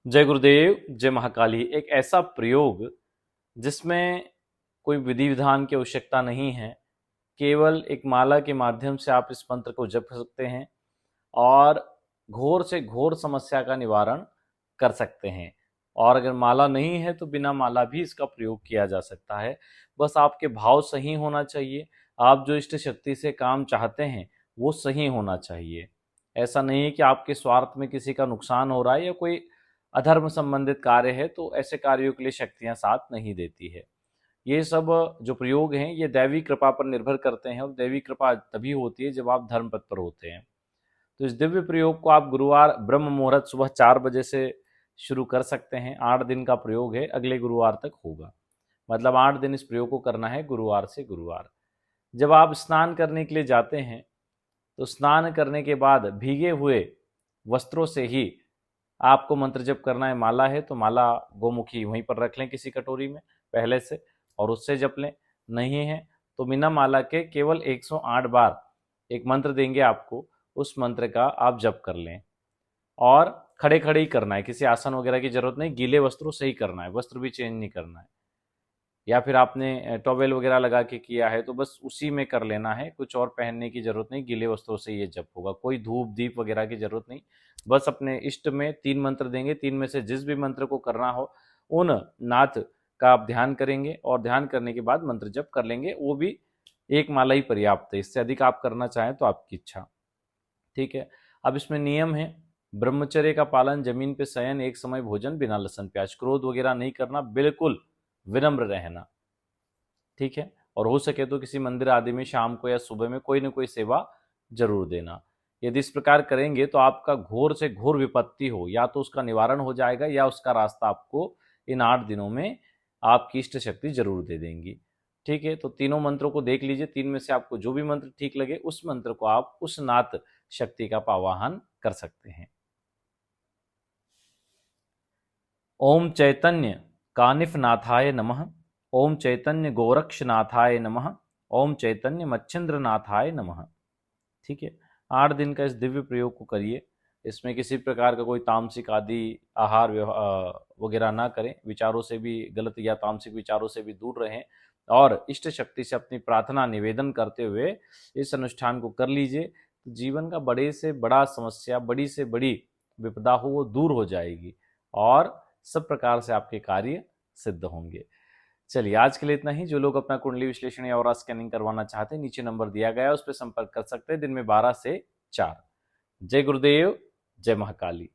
जय गुरुदेव, जय महाकाली। एक ऐसा प्रयोग जिसमें कोई विधि विधान की आवश्यकता नहीं है, केवल एक माला के माध्यम से आप इस मंत्र को जप सकते हैं और घोर से घोर समस्या का निवारण कर सकते हैं। और अगर माला नहीं है तो बिना माला भी इसका प्रयोग किया जा सकता है। बस आपके भाव सही होना चाहिए। आप जो इष्ट शक्ति से काम चाहते हैं वो सही होना चाहिए। ऐसा नहीं है कि आपके स्वार्थ में किसी का नुकसान हो रहा है या कोई अधर्म संबंधित कार्य है, तो ऐसे कार्यों के लिए शक्तियां साथ नहीं देती है। ये सब जो प्रयोग हैं ये दैवी कृपा पर निर्भर करते हैं, और दैवी कृपा तभी होती है जब आप धर्म पथ पर होते हैं। तो इस दिव्य प्रयोग को आप गुरुवार ब्रह्म मुहूर्त सुबह 4 बजे से शुरू कर सकते हैं। 8 दिन का प्रयोग है, अगले गुरुवार तक होगा। मतलब 8 दिन इस प्रयोग को करना है, गुरुवार से गुरुवार। जब आप स्नान करने के लिए जाते हैं तो स्नान करने के बाद भीगे हुए वस्त्रों से ही आपको मंत्र जप करना है। माला है तो माला गोमुखी वहीं पर रख लें किसी कटोरी में पहले से, और उससे जप लें। नहीं है तो बिना माला के केवल 108 बार एक मंत्र देंगे आपको, उस मंत्र का आप जप कर लें। और खड़े खड़े ही करना है, किसी आसन वगैरह की जरूरत नहीं। गीले वस्त्रों से ही करना है, वस्त्र भी चेंज नहीं करना है। या फिर आपने टॉवेल वगैरह लगा के किया है तो बस उसी में कर लेना है, कुछ और पहनने की जरूरत नहीं। गीले वस्त्रों से ये जप होगा, कोई धूप दीप वगैरह की जरूरत नहीं। बस अपने इष्ट में 3 मंत्र देंगे, 3 में से जिस भी मंत्र को करना हो उन नाथ का आप ध्यान करेंगे, और ध्यान करने के बाद मंत्र जप कर लेंगे। वो भी एक माला ही पर्याप्त है, इससे अधिक आप करना चाहें तो आपकी इच्छा। ठीक है। अब इसमें नियम है, ब्रह्मचर्य का पालन, जमीन पे शयन, एक समय भोजन, बिना लहसुन प्याज, क्रोध वगैरह नहीं करना, बिल्कुल विनम्र रहना। ठीक है। और हो सके तो किसी मंदिर आदि में शाम को या सुबह में कोई ना कोई सेवा जरूर देना। यदि इस प्रकार करेंगे तो आपका घोर से घोर विपत्ति हो या तो उसका निवारण हो जाएगा, या उसका रास्ता आपको इन 8 दिनों में आपकी इष्ट शक्ति जरूर दे देंगी। ठीक है। तो तीनों मंत्रों को देख लीजिए, 3 में से आपको जो भी मंत्र ठीक लगे उस मंत्र को आप उस नाथ शक्ति का पावाहन कर सकते हैं। ओम चैतन्य कानिफनाथाय नमः। ओम चैतन्य गोरक्षनाथाय नमः। ओम चैतन्य मच्छिंद्रनाथाय नमः। ठीक है। 8 दिन का इस दिव्य प्रयोग को करिए। इसमें किसी प्रकार का कोई तामसिक आदि आहार वगैरह ना करें। विचारों से भी, गलत या तामसिक विचारों से भी दूर रहें, और इष्ट शक्ति से अपनी प्रार्थना निवेदन करते हुए इस अनुष्ठान को कर लीजिए। तो जीवन का बड़े से बड़ा समस्या, बड़ी से बड़ी विपदा हो, वो दूर हो जाएगी और सब प्रकार से आपके कार्य सिद्ध होंगे। चलिए, आज के लिए इतना ही। जो लोग अपना कुंडली विश्लेषण या ऑरा स्कैनिंग करवाना चाहते हैं, नीचे नंबर दिया गया है, उस पर संपर्क कर सकते हैं दिन में 12 से 4। जय गुरुदेव, जय महाकाली।